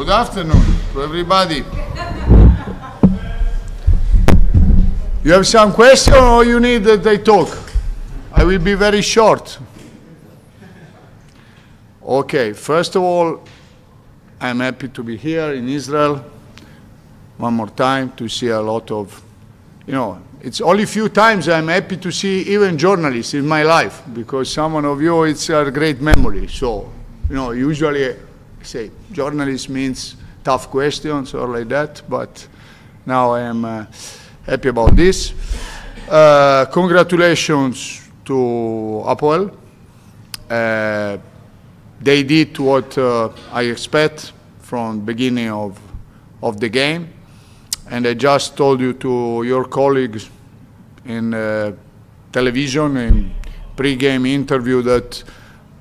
Good afternoon to everybody. You have some question or you need that I talk? I will be very short. Okay, first of all, I'm happy to be here in Israel one more time to see a lot of, it's only a few times I'm happy to see even journalists in my life, because some of you, it's a great memory. So, usually I say journalist means tough questions or like that, but now I am happy about this. Congratulations to Hapoel. They did what I expect from the beginning of the game. And I just told you to your colleagues in television, in pre-game interview, that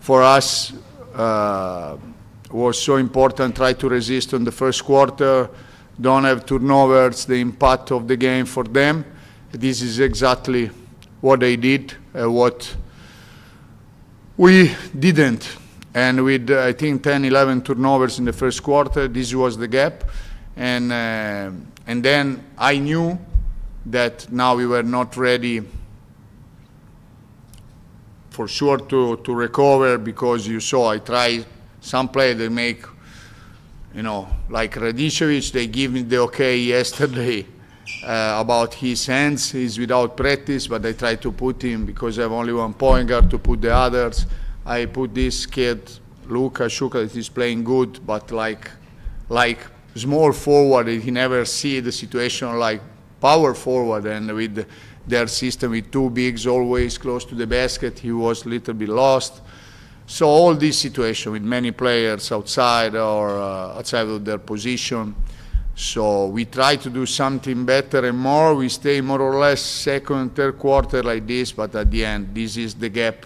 for us was so important, try to resist in the first quarter, don't have turnovers, the impact of the game for them. This is exactly what they did, what we didn't. And with, I think, 10, 11 turnovers in the first quarter, this was the gap. And then I knew that now we were not ready for sure to recover, because you saw I tried some play they make, like Radicevic, they give me the okay yesterday about his hands. He's without practice, but I try to put him, because I have only one point guard, to put the others. I put this kid, Luka Shuka, that is playing good, but like small forward, he never see the situation like power forward, and with their system with two bigs always close to the basket, he was a little bit lost. So all this situation with many players outside or outside of their position. So we try to do something better and more. We stay more or less second, third quarter like this, but at the end, this is the gap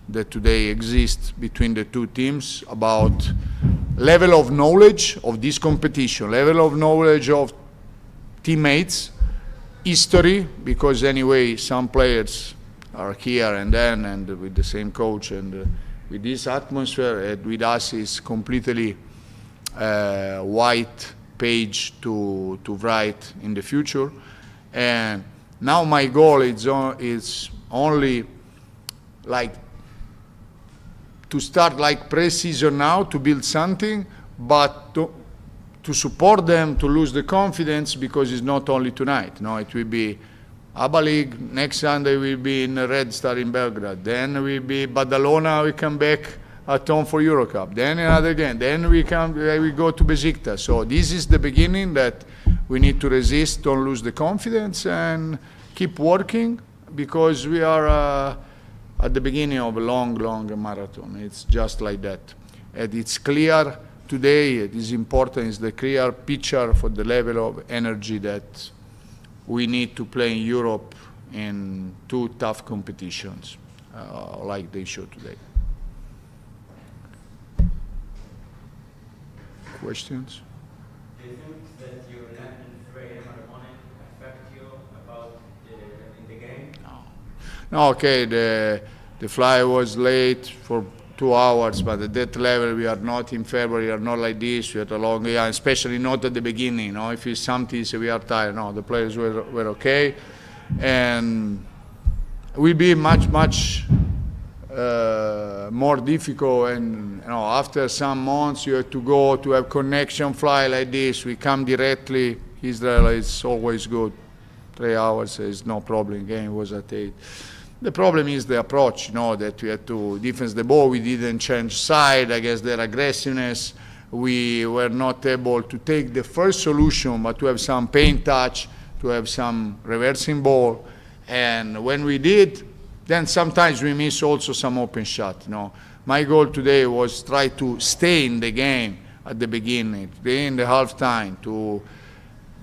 that today exists between the two teams about level of knowledge of this competition, level of knowledge of teammates, history, because anyway some players are here and then, and with the same coach, and with this atmosphere, and with us is completely white page to write in the future. And now my goal is only like to start like pre-season now, to build something, but to support them to lose the confidence, because it's not only tonight. No, it will be ABA League, next Sunday will be in Red Star in Belgrade, then will be Badalona, we come back at home for Eurocup, then another game, then we go to Besiktas. So this is the beginning that we need to resist, don't lose the confidence, and keep working, because we are at the beginning of a long, long marathon. It's just like that. And it's clear today, it is important, is the clear picture for the level of energy that we need to play in Europe in two tough competitions, like they show today. Questions? Do you think that your net and free amount of money affect you about in the game? No, okay, the flight was late for 2 hours, but at that level we are not in February, we are not like this, we had a long, especially not at the beginning. If it's something, so we are tired. No, the players were okay, and it will be much more difficult. And after some months you have to go to have connection fly like this. We come directly. Israel is always good. 3 hours is no problem. Game was at 8. The problem is the approach, that we had to defend the ball. We didn't change side against their aggressiveness. We were not able to take the first solution, but to have some paint touch, to have some reversing ball. And when we did, then sometimes we miss also some open shot. My goal today was try to stay in the game at the beginning, stay in the halftime.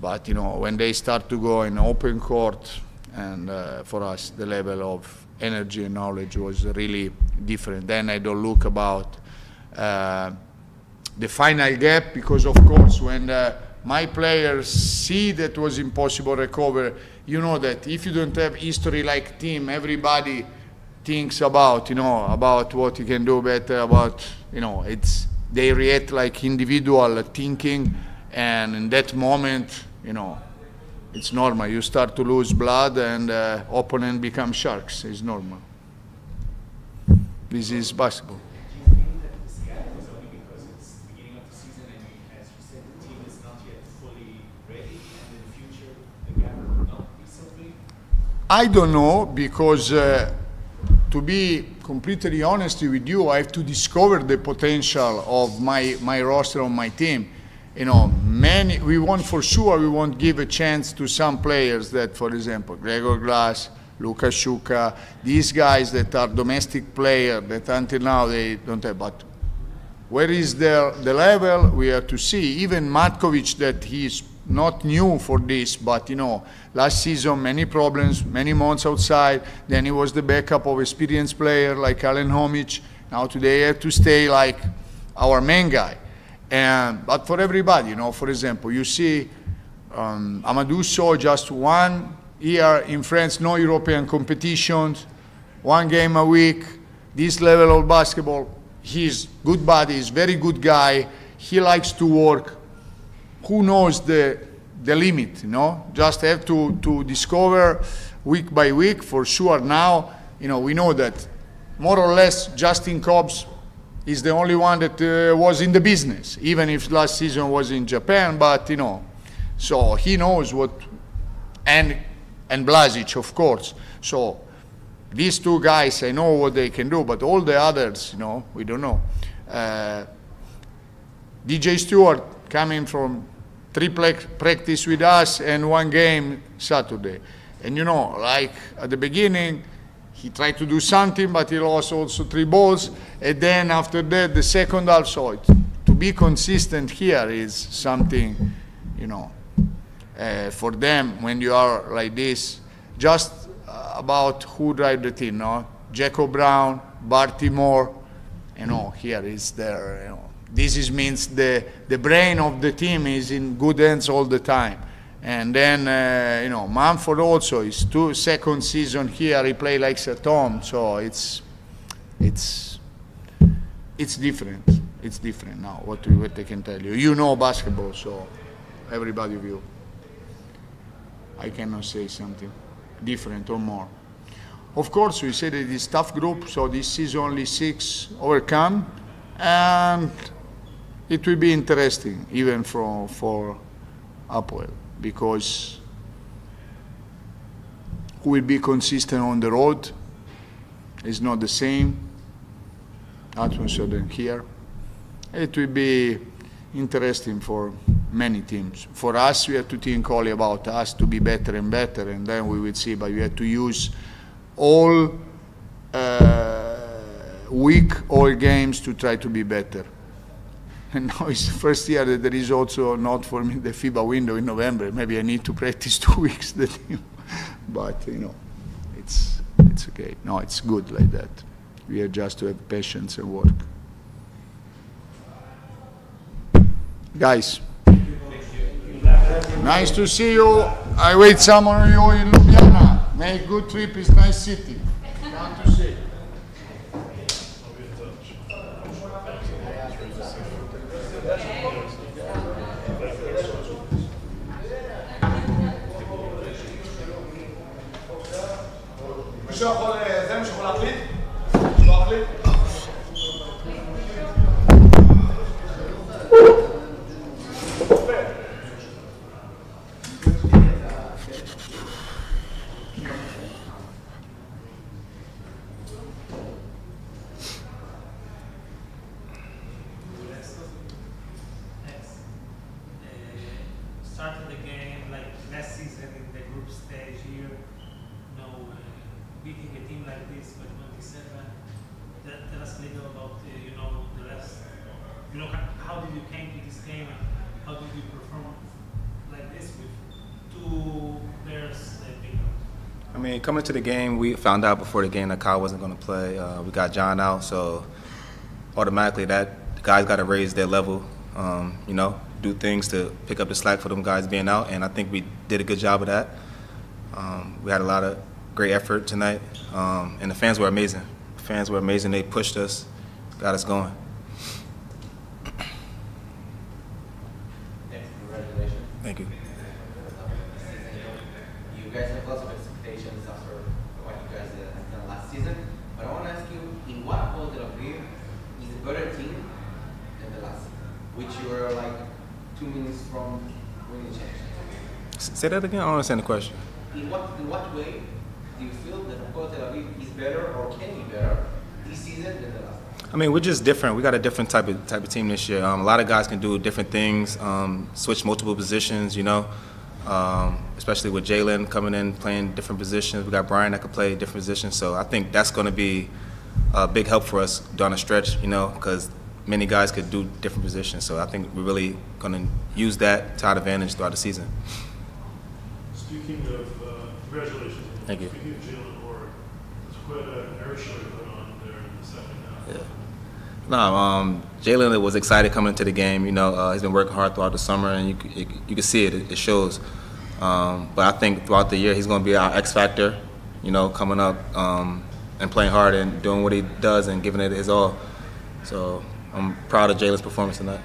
But when they start to go in open court, and for us, the level of energy and knowledge was really different. Then I don't look about the final gap, because of course when my players see that was impossible recover, that if you don't have history like team, everybody thinks about, about what you can do better, about, it's they react like individual thinking, and in that moment, you know, it's normal. You start to lose blood, and opponent become sharks. It's normal. This is basketball. Do you think that this gap is only because it's the beginning of the season and, as you said, the team is not yet fully ready, and in the future the gap will not be so big? I don't know, because to be completely honest with you, I have to discover the potential of my roster, of my team. You know, we won't give a chance to some players that, for example, Gregor Glass, Luka Shuka, these guys that are domestic players that until now they don't have. But where is the level? We have to see. Even Matkovic, that he's not new for this, but you know, last season many problems, many months outside. Then he was the backup of experienced player like Alen Homic. Now today he had to stay like our main guy. But for everybody, you know, for example, you see Amadou saw just 1 year in France, no European competitions, 1 game a week, this level of basketball. He's good body, he's very good guy, he likes to work. Who knows the limit, you know? Just have to discover week by week. For sure now, you know, we know that more or less Justin Cobbs is the only one that was in the business, even if last season was in Japan, but you know, so he knows what, and Blažić, of course. So these 2 guys, I know what they can do, but all the others, you know, we don't know. DJ Stewart coming from 3 practice with us and 1 game Saturday. And you know, like at the beginning, he tried to do something, but he lost also 3 balls. And then after that, the second half, so to be consistent here is something, you know, for them, when you are like this, just about who drive the team, no? Jacob Brown, Baltimore, you know, here is there, you know. This means the brain of the team is in good hands all the time. And then, you know, Manford also is 2nd season here, he play like Sir Tom, so it's different. It's different now, what I can tell you. You know basketball, so everybody of you. I cannot say something different or more. Of course, we said it is tough group, so this is only 6 overcome, and it will be interesting even for Hapoel, because who will be consistent on the road is not the same atmosphere than here. It will be interesting for many teams. For us, we have to think only about us to be better and better, and then we will see. But we have to use all week, all games to try to be better. And now it's the first year that there is also not for me the FIBA window in November. Maybe I need to practice 2 weeks the team, but you know, it's okay. No, it's good like that. We have just to have patience and work. Guys, nice to see you. I wait some of you in Ljubljana. Make good trip, it's nice city. Want to see. מישהו יכול, זה מישהו יכול להחליט? לא להחליט? Started the game like last season in the group stage here, beating a team like this by 27. Tell us a little about you know, the rest. You know, how did you came to this game and how did you perform like this with 2 players big? I mean, coming to the game, we found out before the game that Kyle wasn't going to play. We got John out, so automatically that the guys got to raise their level, you know, do things to pick up the slack for them guys being out, and I think we did a good job of that. We had a lot of great effort tonight, and the fans were amazing. The fans were amazing. They pushed us, got us going. congratulations after what you guys have done last season. But I want to ask you, in what Hapoel Tel Aviv is a better team than the last season, which you were like 2 minutes from winning the championship? Say that again. I don't understand the question. In what way do you feel that Hapoel Tel Aviv is better or can be better this season than the last? I mean, we're just different. We got a different type of team this year. A lot of guys can do different things, switch multiple positions, you know, especially with Jalen coming in, playing different positions. We got Brian that could play different positions. So I think that's going to be a big help for us down the stretch, you know, because many guys could do different positions. So I think we're really going to use that to our advantage throughout the season. Speaking of, congratulations. Thank you. Speaking of Jalen Orr, it's quite an air show you put on there in the second half. Yeah. No, Jalen was excited coming into the game. You know, he's been working hard throughout the summer, and you can see it. It shows. But I think throughout the year, he's going to be our X factor. You know, coming up and playing hard and doing what he does and giving it his all. So I'm proud of Jalen's performance tonight.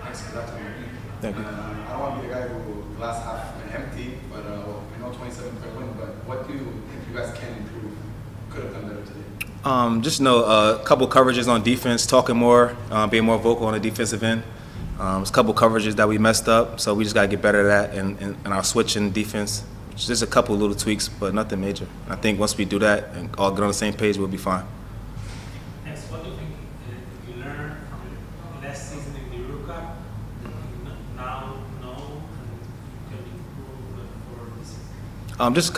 Thanks for that. Thank you. I don't want to be the guy who glass half empty, but I know 27-point win. But what do you think you guys can improve? Could have done better today. Just know a couple coverages on defense, talking more, being more vocal on the defensive end. There's a couple coverages that we messed up, so we just got to get better at that and our switching defense. Just a couple little tweaks, but nothing major. I think once we do that and all get on the same page, we'll be fine. Thanks. What do you think you learned from last season in the Eurocup that you now know and can improve for this season? Just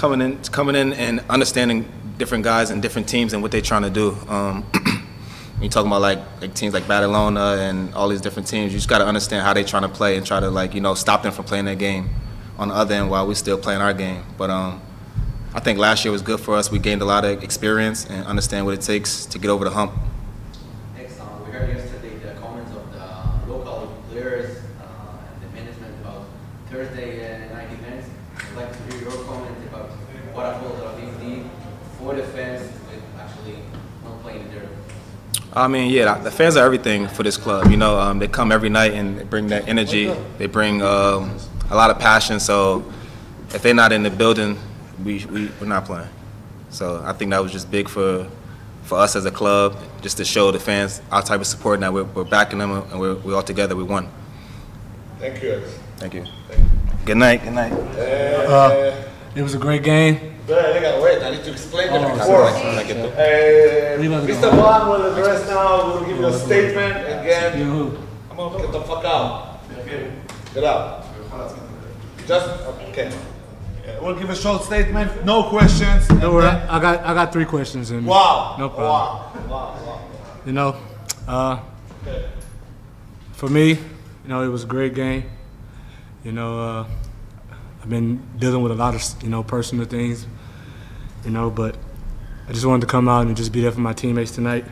coming in and understanding different guys and different teams and what they're trying to do. When you're talking about like teams like Badalona and all these different teams, you just got to understand how they're trying to play and try to stop them from playing their game on the other end while we're still playing our game. But I think last year was good for us. We gained a lot of experience and understand what it takes to get over the hump. Next, we heard yesterday the comments of the local players and the management about Thursday night events. I'd like to hear your comment about what Hapoel Tel Aviv did for the fans with actually not playing there. I mean, yeah, the fans are everything for this club. You know, they come every night and they bring that energy. They bring a lot of passion. So if they're not in the building, we're not playing. So I think that was just big for us as a club, just to show the fans our type of support. Now we're backing them and we're all together. We won. Thank you. Thank you. Good night. Good night. It was a great game. Wait, I need to explain it before. Mr. Brown will address now. We'll give you a statement again. Get the fuck out. Get out. Just okay. We'll give a short statement. No questions. Don't worry, I got 3 questions. And Wow. no problem. Wow. You know, for me, you know, it was a great game. You know, I've been dealing with a lot of, personal things, but I just wanted to come out and just be there for my teammates tonight.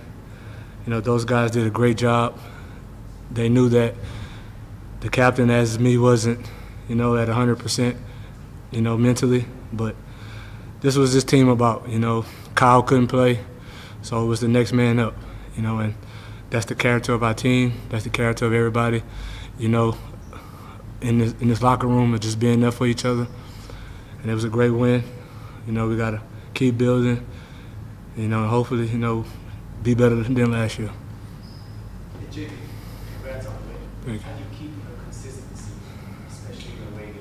You know, those guys did a great job. They knew that the captain, as me, wasn't, at 100%, mentally. But this was this team about, Kyle couldn't play, so it was the next man up, and that's the character of our team. That's the character of everybody, in this locker room of just being there for each other. And it was a great win. We got to keep building, and hopefully, be better than last year. Hey, JP, congrats on the win. Thank you. How do you keep a consistency, especially in away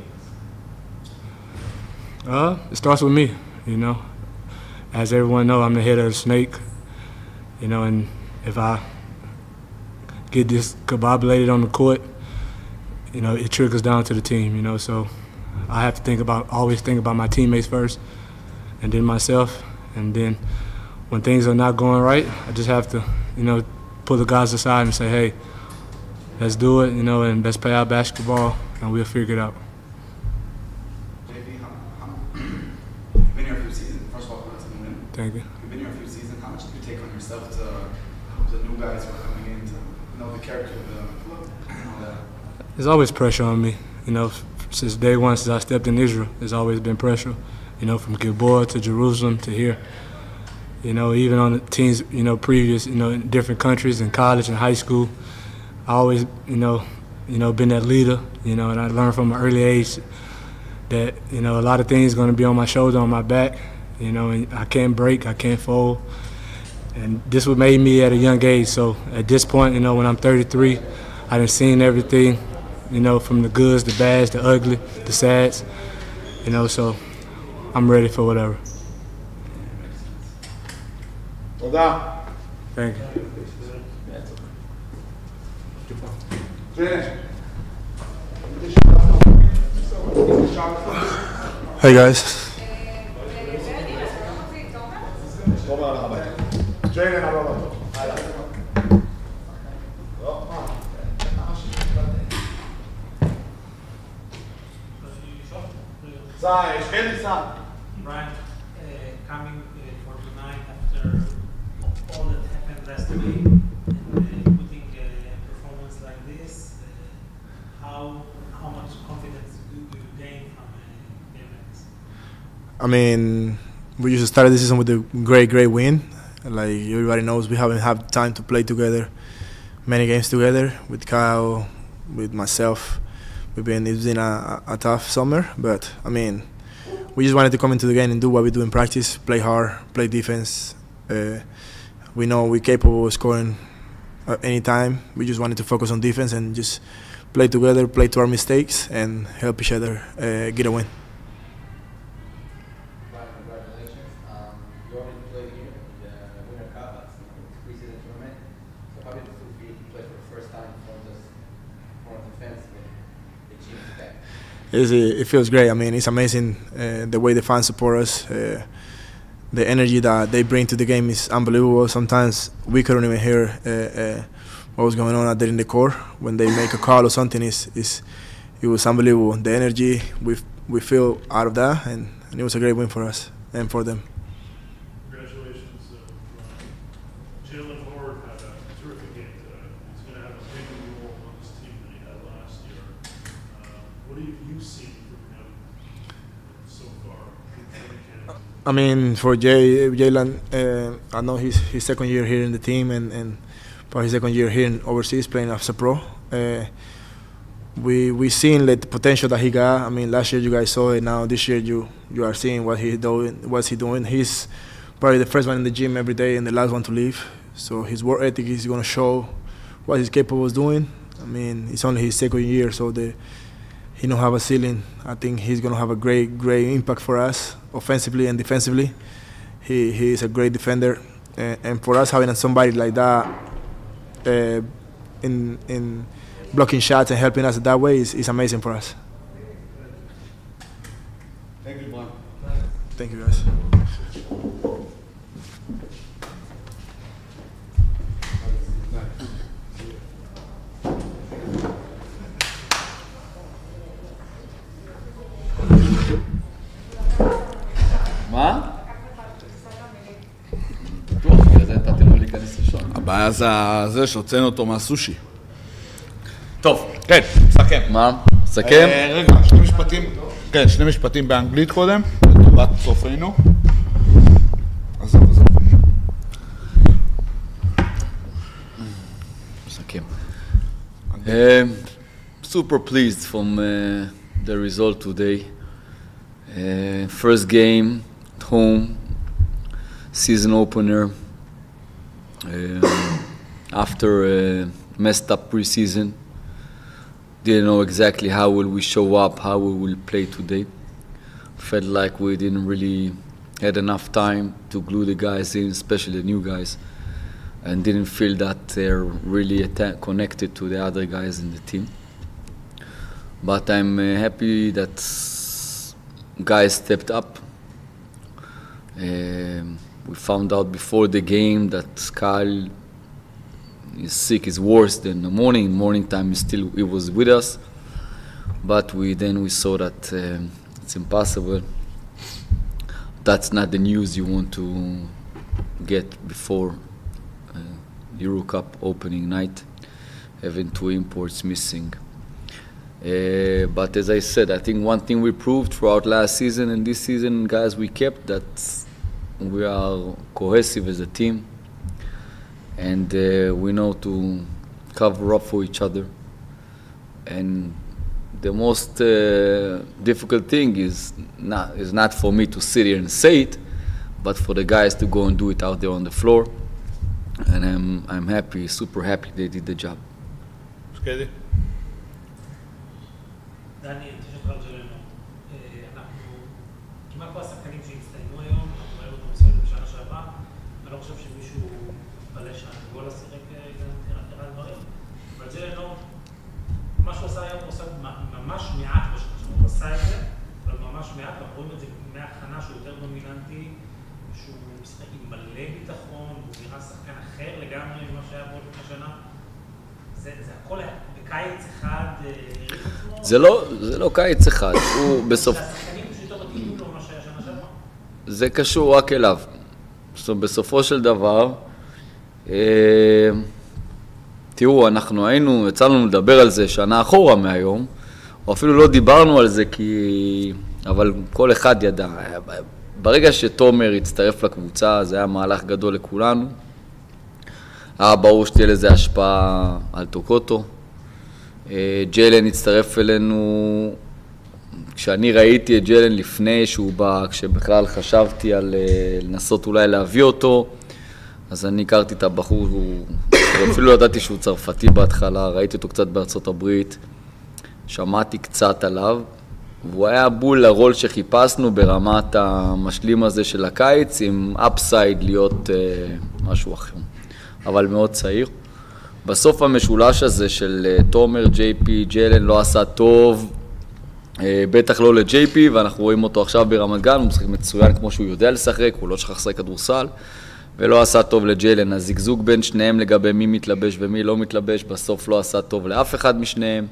games? It starts with me, As everyone knows, I'm the head of the snake, and if I get discombobulated on the court, it trickles down to the team, so I have to always think about my teammates first and then myself, and then when things are not going right, I just have to, pull the guys aside and say, hey, let's do it, and let's play our basketball, and we'll figure it out. JP, you've been here a few seasons. First of all, congrats on the win. Thank you. You've been here a few seasons. How much do you take on yourself to help the new guys who are coming in to know the character of the club and all that? There's always pressure on me, since day one, since I stepped in Israel, there's always been pressure, from Gilboa to Jerusalem to here. Even on the teams, previous, in different countries, in college and high school, I always, been that leader, and I learned from an early age, that, you know, a lot of things going to be on my shoulder, on my back, you know, and I can't break, I can't fold. And this what made me at a young age. So at this point, you know, when I'm 33, I done seen everything, you know, from the goods, the bads, the ugly, the sads, you know, so I'm ready for whatever. תודה. Thank you. Hey guys. Brian, coming for tonight after all that happened last week and putting a performance like this, how much confidence do you gain from a game like this? I mean, we just started this season with a great win. Like everybody knows, we haven't had time to play together, many games together with Kyle, with myself. It's been a tough summer, but I mean, we just wanted to come into the game and do what we do in practice, play hard, play defense. We know we're capable of scoring at any time. We just wanted to focus on defense and just play together, play to our mistakes, and help each other get a win. Congratulations. You already played here in the Eurocup, that's the preseason tournament. So how did it feel for you to play for the first time for the fans with the team back? It feels great. I mean, it's amazing the way the fans support us. The energy that they bring to the game is unbelievable. Sometimes we couldn't even hear what was going on out there in the court when they make a call or something. It was unbelievable. The energy we feel out of that, and it was a great win for us and for them. Congratulations. Jalen Horde had a terrific game today. He's going to have a bigger role on this team than he had last year. What have you seen from him so far? I mean, for Jalen, I know he's his second year here in the team and for his second year here in overseas playing as a pro. We seen the potential that he got. I mean, last year you guys saw it. Now this year you are seeing what he's doing. He's probably the first one in the gym every day and the last one to leave. So his work ethic is going to show what he's capable of doing. I mean, it's only his second year, so he don't have a ceiling. I think he's going to have a great impact for us, offensively and defensively. He is a great defender, and for us having somebody like that in blocking shots and helping us that way is amazing for us. Thank you, Juan. Thank you, guys. מה? בטוח, בגלל זה נתתי לו להיכנס ראשון. הבעיה זה שהוצאנו אותו מהסושי. טוב, כן, סכם. מה? סכם? רגע, שני משפטים באנגלית קודם, לטובת צופינו. עזוב. סכם. Super pleased from the result today. First game at home, season opener. After a messed up preseason, didn't know exactly how will we show up, how we will play today. Felt like we didn't really had enough time to glue the guys in, especially the new guys, and didn't feel that they're really connected to the other guys in the team. But I'm happy that guys stepped up. We found out before the game that Kyle is sick, is worse than the morning. In morning time, he was with us, but we saw that it's impossible. That's not the news you want to get before Eurocup opening night, having 2 imports missing. But as I said, I think one thing we proved throughout last season and this season, guys, we kept that we are cohesive as a team, and we know to cover up for each other and the most difficult thing is not for me to sit here and say it, but for the guys to go and do it out there on the floor. And I'm happy, super happy they did the job. שקדי. דני, תשאל אותך על ג'לנו. אנחנו, כמעט כל השחקנים שהצטיינו היום, אנחנו ראינו אותם מסוים בשנה שעברה, אני לא חושב שמישהו מתפלא שהגול השיחק נראה דברים, אבל ג'לנו, מה שהוא עשה היום, הוא עושה ממש מעט בשנה שעברה, הוא עשה את זה, אבל ממש מעט, אנחנו רואים את זה מההכנה שהוא יותר דומיננטי, שהוא משחק עם מלא ביטחון, הוא נראה שחקן אחר לגמרי ממה שהיה בו לפני שנה. זה הכל היה בקיץ אחד, זה לא קיץ אחד, הוא בסוף... השחקנים פשוט יותר מתאימים לו מה שהיה שנה שעברה? זה קשור רק אליו. זאת אומרת, בסופו של דבר, תראו, אנחנו יצא לנו לדבר על זה שנה אחורה מהיום, או אפילו לא דיברנו על זה אבל כל אחד ידע. ברגע שתומר הצטרף לקבוצה, זה היה מהלך גדול לכולנו. היה ברור שתהיה לזה השפעה על טוקוטו. ג'לן הצטרף אלינו, כשאני ראיתי את ג'לן לפני שהוא בא, כשבכלל חשבתי על לנסות אולי להביא אותו, אז אני הכרתי את הבחור, אפילו ידעתי שהוא צרפתי בהתחלה, ראיתי אותו קצת בארצות הברית, שמעתי קצת עליו, והוא היה בול לרול שחיפשנו ברמת המשלים הזה של הקיץ, עם אפסייד להיות משהו אחר, אבל מאוד צעיר. בסוף המשולש הזה של תומר, ג'יי-פי, ג'לן לא עשה טוב, בטח לא לג'יי-פי, ואנחנו רואים אותו עכשיו ברמת גן, הוא משחק מצוין כמו שהוא יודע לשחק, הוא לא שכח לשחק כדורסל, ולא עשה טוב לג'לן. הזיגזוג בין שניהם לגבי מי מתלבש ומי לא מתלבש, בסוף לא עשה טוב לאף אחד משניהם,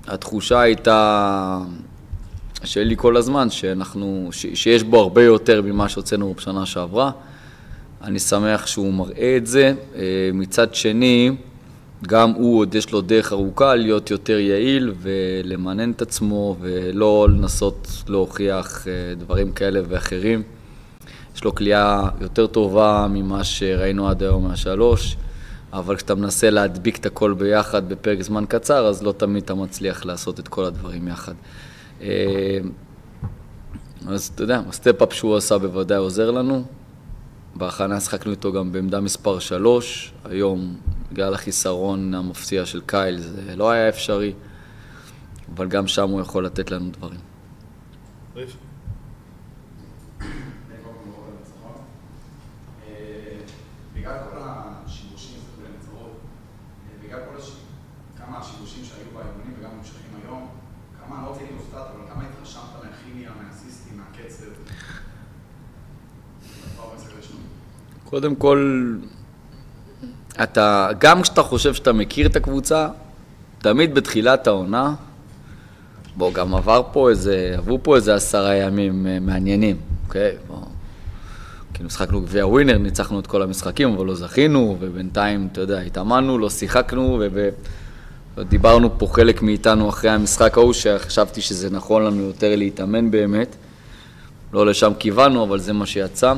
והתחושה הייתה שלי כל הזמן, שיש בו הרבה יותר ממה שהוצאנו בשנה שעברה. אני שמח שהוא מראה את זה. מצד שני, גם הוא עוד יש לו דרך ארוכה להיות יותר יעיל ולמנן את עצמו ולא לנסות להוכיח דברים כאלה ואחרים. יש לו כלייה יותר טובה ממה שראינו עד היום מהשלוש, אבל כשאתה מנסה להדביק את הכל ביחד בפרק זמן קצר, אז לא תמיד אתה מצליח לעשות את כל הדברים יחד. אז אתה יודע, הסטפ-אפ שהוא עשה בוודאי עוזר לנו. בהכנה שחקנו איתו גם בעמדה מספר 3, היום בגלל החיסרון המפציע של קייל זה לא היה אפשרי, אבל גם שם הוא יכול לתת לנו דברים. ריף? בגלל כל השיבושים, בגלל כמה השיבושים שהיו באימונים וגם ממשיכים היום, כמה, אני לא רוצה להגיד הופתעת, אבל כמה התרשמת מהכימיה, מהסיסטים, מהקצב? קודם כל, גם כשאתה חושב שאתה מכיר את הקבוצה, תמיד בתחילת העונה, גם עברו פה איזה 10 ימים מעניינים, אוקיי? כאילו שחקנו גביע ווינר, ניצחנו את כל המשחקים, אבל לא זכינו, ובינתיים, אתה יודע, התאמנו, לא שיחקנו, ודיברנו פה חלק מאיתנו אחרי המשחק ההוא, שחשבתי שזה נכון לנו יותר להתאמן באמת. לא לשם כיוונו, אבל זה מה שיצא.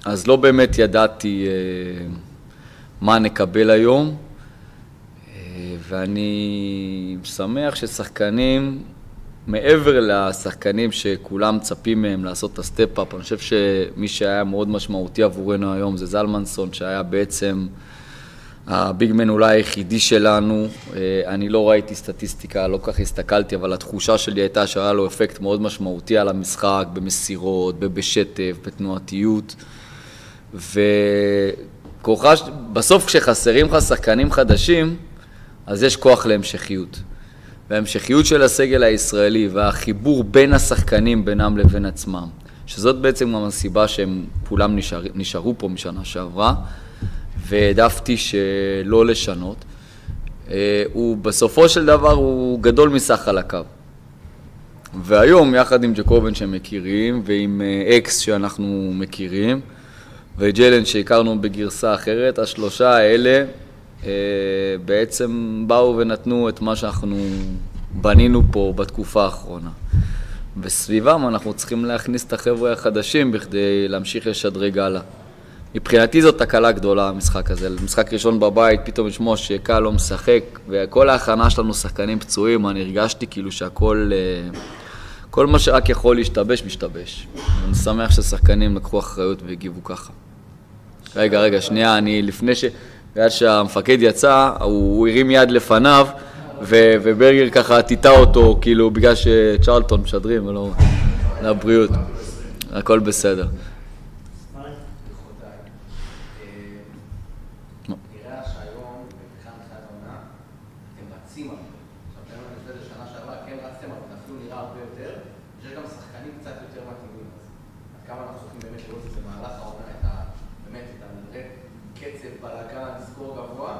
אז לא באמת ידעתי מה נקבל היום, ואני שמח ששחקנים, מעבר לשחקנים שכולם מצפים מהם לעשות את הסטפ-אפ, אני חושב שמי שהיה מאוד משמעותי עבורנו היום זה זלמנסון, שהיה בעצם הביגמן אולי היחידי שלנו. אני לא ראיתי סטטיסטיקה, לא כך הסתכלתי, אבל התחושה שלי הייתה שהיה לו אפקט מאוד משמעותי על המשחק, במסירות, בשטף, בתנועתיות. בסוף כשחסרים לך שחקנים חדשים, אז יש כוח להמשכיות. וההמשכיות של הסגל הישראלי והחיבור בין השחקנים בינם לבין עצמם, שזאת בעצם גם הסיבה שהם כולם נשארו פה משנה שעברה, והעדפתי שלא לשנות. הוא בסופו של דבר הוא גדול מסך על הקו. והיום יחד עם ג'קובן שמכירים ועם אקס שאנחנו מכירים וג'לן שהכרנו בגרסה אחרת, השלושה האלה בעצם באו ונתנו את מה שאנחנו בנינו פה בתקופה האחרונה. בסביבם אנחנו צריכים להכניס את החבר'ה החדשים בכדי להמשיך לשדרג הלאה. מבחינתי זאת תקלה גדולה, המשחק הזה. משחק ראשון בבית, פתאום לשמוע שקל לא משחק, וכל ההכנה שלנו שחקנים פצועים, אני הרגשתי כאילו שהכל, כל מה שרק יכול להשתבש, משתבש. אני שמח ששחקנים לקחו אחריות והגיבו ככה. רגע, שנייה, אני לפני בגלל שהמפקד יצא, הוא הרים יד לפניו, וברגר ככה טיטה אותו, כאילו בגלל שצ'רלטון משדרים, ולא לבריאות. הכל בסדר. נראה שהיום, מבחינת תחילת העונה, אתם רצים הרבה. עכשיו, אתם לפני זה שנה שעברה, כן רצתם, אבל אפילו נראה הרבה יותר, יש גם שחקנים קצת יותר מתאימים. עד כמה אנחנו צריכים באמת לראות את זה במהלך העונה, באמת, את קצב, בלגן, סקור גבוה,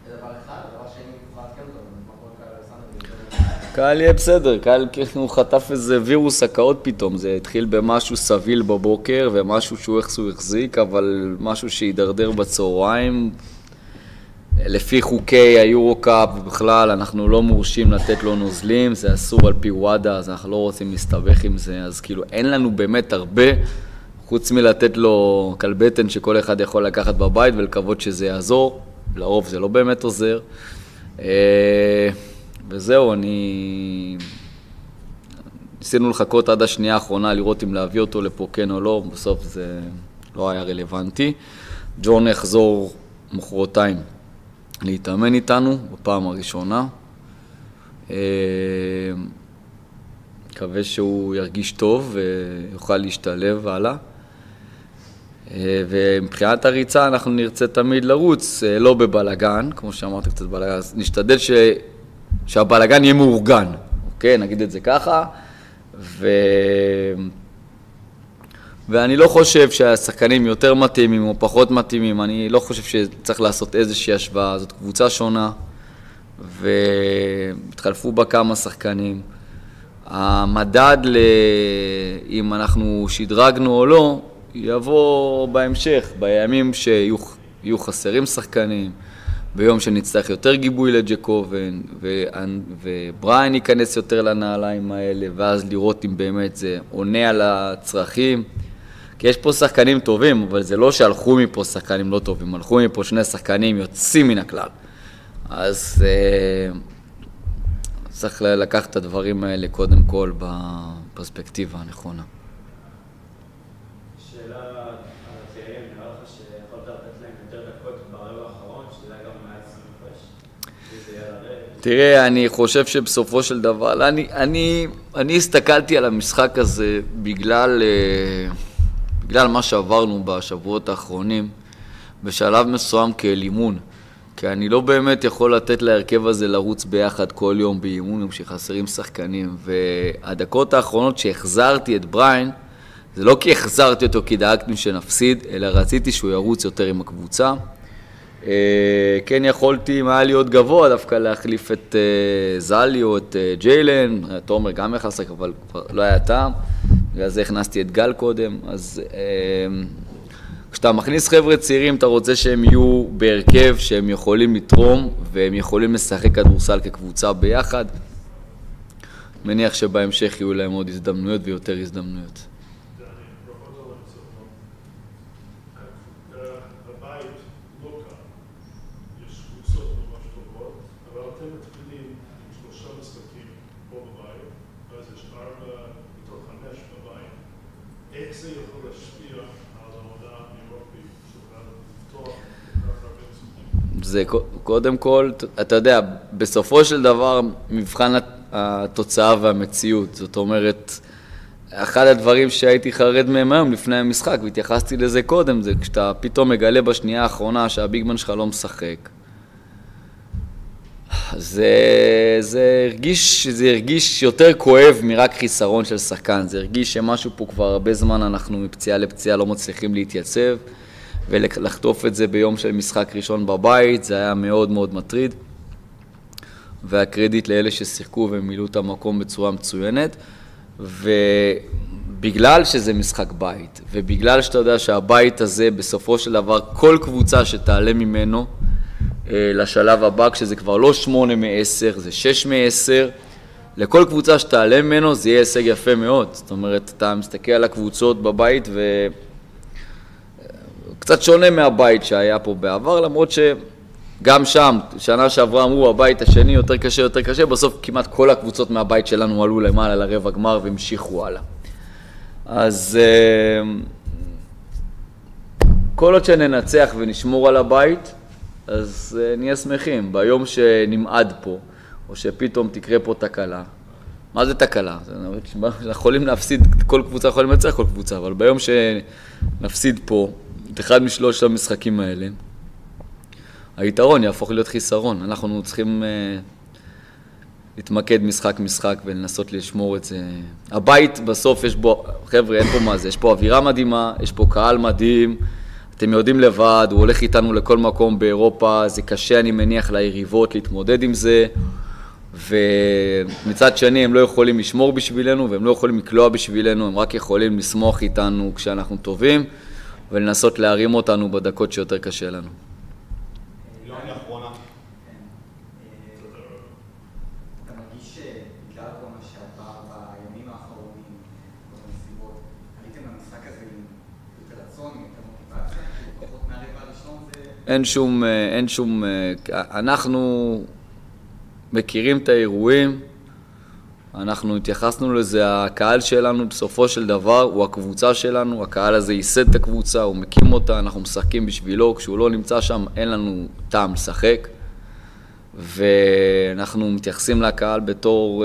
זה דבר אחד, דבר שני, נוכל להתקן אותו, מה קורה כאלה לסנדר? קהל יהיה בסדר, קהל הוא חטף איזה וירוס הקאות פתאום, זה התחיל במשהו סביל בבוקר ומשהו שהוא איכשהו החזיק, אבל משהו שידרדר בצהריים. לפי חוקי היורוקאפ ובכלל אנחנו לא מורשים לתת לו נוזלים, זה אסור על פי וואדה, אז אנחנו לא רוצים להסתבך עם זה, אז כאילו אין לנו באמת הרבה, חוץ מלתת לו קלבטן שכל אחד יכול לקחת בבית ולקוות שזה יעזור, לרוב זה לא באמת עוזר. וזהו, ניסינו לחכות עד השנייה האחרונה, לראות אם להביא אותו לפה כן או לא, בסוף זה לא היה רלוונטי. ג'ון יחזור מחרתיים להתאמן איתנו בפעם הראשונה. מקווה שהוא ירגיש טוב ויוכל להשתלב הלאה. ומבחינת הריצה אנחנו נרצה תמיד לרוץ, לא בבלגן, כמו שאמרת קצת בלגן, אז נשתדל שהבלגן יהיה מאורגן, אוקיי? נגיד את זה ככה. ואני לא חושב שהשחקנים יותר מתאימים או פחות מתאימים, אני לא חושב שצריך לעשות איזושהי השוואה, זאת קבוצה שונה, והתחלפו בה כמה שחקנים. המדד אם אנחנו שדרגנו או לא, יבוא בהמשך, בימים שיהיו חסרים שחקנים, ביום שנצטרך יותר גיבוי לג'קובן, ובריין ייכנס יותר לנעליים האלה, ואז לראות אם באמת זה עונה על הצרכים. כי יש פה שחקנים טובים, אבל זה לא שהלכו מפה שחקנים לא טובים, הלכו מפה שני שחקנים יוצאים מן הכלל. אז צריך לקחת את הדברים האלה קודם כל בפרספקטיבה הנכונה. שאלה על הצעירים, נראה לך שיכולת לתת להם יותר דקות ברבע האחרון, שאולי גם מעט 25? תראה, אני חושב שבסופו של דבר, אני הסתכלתי על המשחק הזה בגלל מה שעברנו בשבועות האחרונים, בשלב מסוים כאלימון, כי אני לא באמת יכול לתת להרכב הזה לרוץ ביחד כל יום באימונים שחסרים שחקנים, והדקות האחרונות שהחזרתי את בריין, זה לא כי החזרתי אותו כי דאגתי שנפסיד, אלא רציתי שהוא ירוץ יותר עם הקבוצה. כן יכולתי, אם היה לי עוד גבוה, דווקא להחליף את זלי או את ג'יילן, תומר גם יחסק, אבל כבר לא היה טעם, בגלל זה הכנסתי את גל קודם, אז כשאתה מכניס חבר'ה צעירים, אתה רוצה שהם יהיו בהרכב, שהם יכולים לתרום, והם יכולים לשחק כדורסל כקבוצה ביחד. מניח שבהמשך יהיו להם עוד הזדמנויות ויותר הזדמנויות. איך זה יכול להשפיע על העונה האירופית של לפתוח זה קודם כל, אתה יודע, בסופו של דבר מבחן התוצאה והמציאות, זאת אומרת, אחד הדברים שהייתי חרד מהם היום לפני המשחק, והתייחסתי לזה קודם, זה כשאתה פתאום מגלה בשנייה האחרונה שהביגמן שלך לא משחק. זה הרגיש יותר כואב מרק חיסרון של שחקן, זה הרגיש שמשהו פה כבר הרבה זמן אנחנו מפציעה לפציעה לא מצליחים להתייצב, ולחטוף את זה ביום של משחק ראשון בבית, זה היה מאוד מאוד מטריד, והקרדיט לאלה ששיחקו ומילאו את המקום בצורה מצוינת, ובגלל שזה משחק בית, ובגלל שאתה יודע שהבית הזה בסופו של דבר כל קבוצה שתעלה ממנו לשלב הבא, כשזה כבר לא 8 מ-10, זה 6 מ-10, לכל קבוצה שתעלה ממנו זה יהיה הישג יפה מאוד, זאת אומרת, אתה מסתכל על הקבוצות בבית קצת שונה מהבית שהיה פה בעבר, למרות שגם שם, שנה שעברה אמרו, הבית השני יותר קשה, בסוף כמעט כל הקבוצות מהבית שלנו עלו למעלה לרבע גמר והמשיכו הלאה. אז כל עוד שננצח ונשמור על הבית, אז נהיה שמחים. ביום שנמעד פה, או שפתאום תקרה פה תקלה, מה זה תקלה? אנחנו יכולים להפסיד, כל קבוצה יכולים לנצח כל קבוצה, אבל ביום שנפסיד פה, את אחד משלושת המשחקים האלה, היתרון יהפוך להיות חיסרון. אנחנו צריכים להתמקד משחק ולנסות לשמור את זה. הבית בסוף יש בו, חבר'ה, אין פה מה זה, יש פה אווירה מדהימה, יש פה קהל מדהים, אתם יודעים לבד, הוא הולך איתנו לכל מקום באירופה, זה קשה אני מניח ליריבות להתמודד עם זה, ומצד שני הם לא יכולים לשמור בשבילנו והם לא יכולים לקלוע בשבילנו, הם רק יכולים לשמוח איתנו כשאנחנו טובים ולנסות להרים אותנו בדקות שיותר קשה לנו. יוני אחרונה. אתה מרגיש שבגלל כל מה שעבר בימים האחרונים, כל המסיבות, הייתם במשחק הזה עם יותר רצון, עם יותר מוטיבציה, פחות מהרבע הראשון זה... אין שום, אנחנו מכירים את האירועים, אנחנו התייחסנו לזה, הקהל שלנו בסופו של דבר הוא הקבוצה שלנו, הקהל הזה ייסד את הקבוצה, הוא מקים אותה, אנחנו משחקים בשבילו, כשהוא לא נמצא שם אין לנו טעם לשחק, ואנחנו מתייחסים לקהל בתור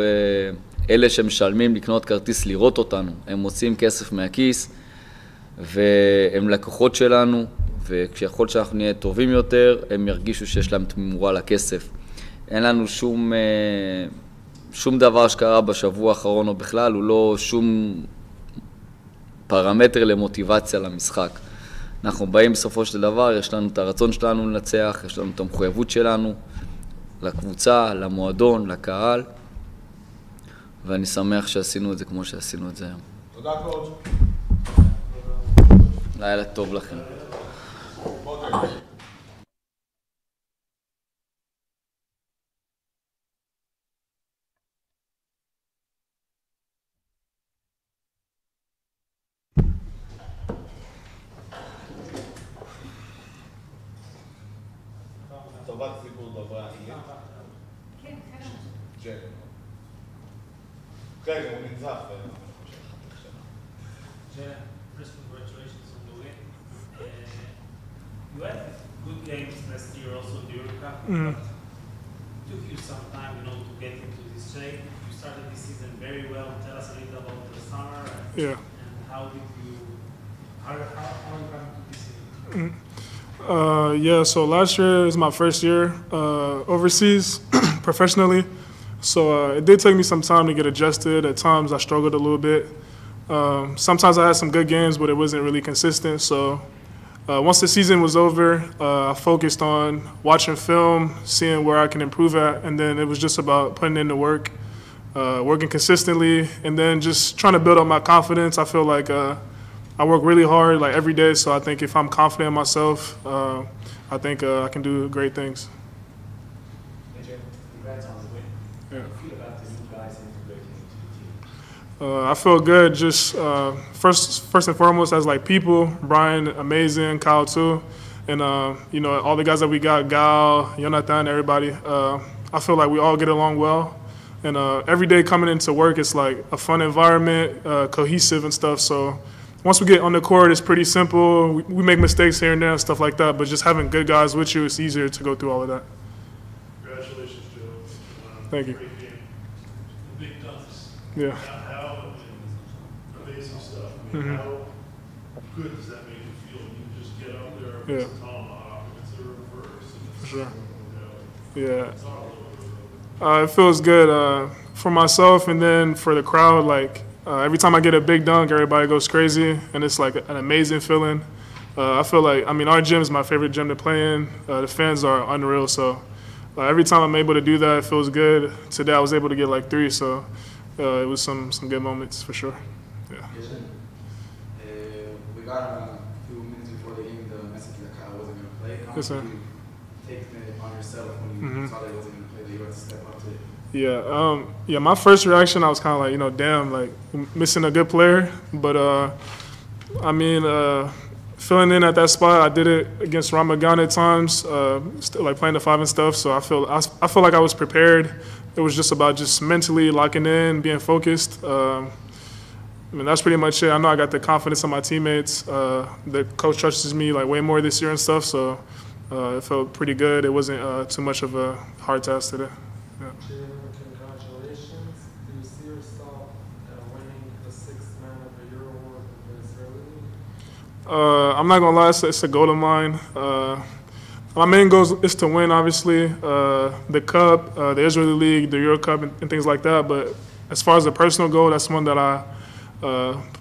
אלה שמשלמים לקנות כרטיס לראות אותנו, הם מוצאים כסף מהכיס, והם לקוחות שלנו, וכשיכול שאנחנו נהיה טובים יותר, הם ירגישו שיש להם תמורה לכסף. אין לנו שום דבר שקרה בשבוע האחרון או בכלל, הוא לא שום פרמטר למוטיבציה למשחק. אנחנו באים בסופו של דבר, יש לנו את הרצון שלנו לנצח, יש לנו את המחויבות שלנו לקבוצה, למועדון, לקהל, ואני שמח שעשינו את זה כמו שעשינו את זה היום. תודה קוד. לילה טוב לכם. טובת סיפור דוברה. כן, ג'ק. רגע, הוא ננזף. First, congratulations on the win. You had good games last year also in the Eurocup, but it took you some time, to get into this shape. You started this season very well. Tell us a little about the summer and how you come to this season? So last year is my first year overseas professionally. So it did take me some time to get adjusted. At times I struggled a little bit. Sometimes I had some good games, but it wasn't really consistent. So once the season was over, I focused on watching film, seeing where I can improve at, and then it was just about putting in the work, working consistently, and then just trying to build up my confidence. I feel like I work really hard like every day, so I think if I'm confident in myself, I think I can do great things. Congrats on the win. How do you feel about the new guys integrating into the team? I feel good. Just first and foremost, as like people, Brian, amazing, Kyle too, and all the guys that we got, Gal, Jonathan, everybody. I feel like we all get along well, and every day coming into work, it's like a fun environment, cohesive and stuff. So once we get on the court, it's pretty simple. We make mistakes here and there and stuff like that, but just having good guys with you, it's easier to go through all of that. Congratulations, Joe. Thank you. Great game. The big dunks. Yeah. How amazing stuff. I mean, how good does that make you feel? You just get up there, Yeah. it's a tomahawk, it's a reverse. For sure. Yeah. It feels good for myself and then for the crowd. Like every time I get a big dunk, everybody goes crazy, and it's like an amazing feeling. I feel like, our gym is my favorite gym to play in. The fans are unreal, so every time I'm able to do that, it feels good. Today I was able to get like 3, so it was some good moments for sure. Yeah. We got a few minutes before the game the message that Kyle wasn't going to play. How Yes, sir. did you take it on yourself when you saw that he wasn't going to play, that you had to step up to it? Yeah, my first reaction, I was kind of like, damn, like missing a good player. But, filling in at that spot. I did it against Ramadan at times, still like playing the 5 and stuff. So I feel like I was prepared. It was just about just mentally locking in, being focused. I mean, that's pretty much it. I know I got the confidence of my teammates. The coach trusts me like way more this year and stuff. So it felt pretty good. It wasn't too much of a hard task today. Yeah. Congratulations. Do you see yourself winning the 6th man of the Euro award in this early? I'm not gonna lie, it's a goal of mine. My main goal is to win, obviously, the Cup, the Israeli League, the Eurocup, and things like that. But as far as a personal goal, that's one that I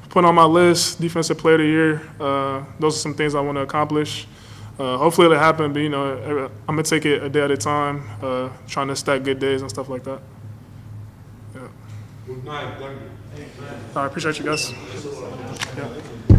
put on my list. Defensive Player of the Year. Those are some things I want to accomplish. Hopefully it'll happen, but I'm gonna take it a day at a time, trying to stack good days and stuff like that. Yeah. Good night, thank you. I appreciate you guys. Yeah.